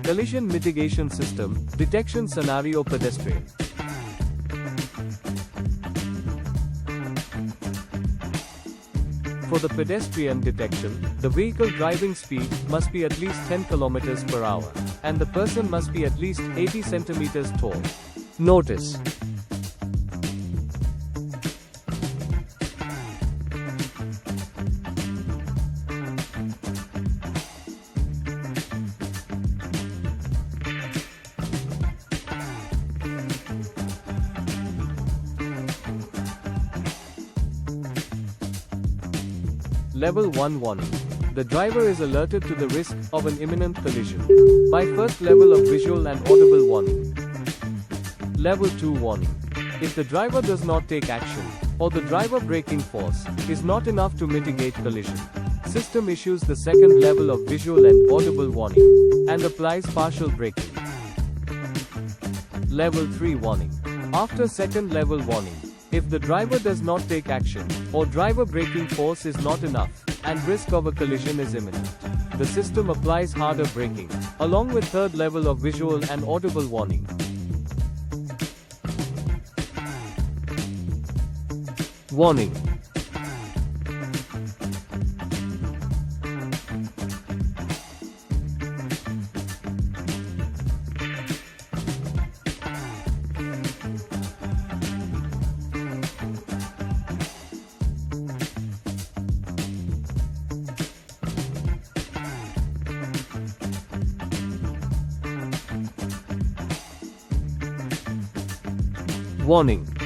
Collision mitigation system, detection scenario pedestrian. For the pedestrian detection, the vehicle driving speed must be at least 10 km per hour, and the person must be at least 80 centimeters tall. Notice: Level 1 warning. The driver is alerted to the risk of an imminent collision by first level of visual and audible warning. Level 2 warning. If the driver does not take action, or the driver braking force is not enough to mitigate collision, system issues the second level of visual and audible warning and applies partial braking. Level 3 warning. After second level warning, if the driver does not take action, or driver braking force is not enough, and risk of a collision is imminent, the system applies harder braking, along with third level of visual and audible warning. Warning. Warning.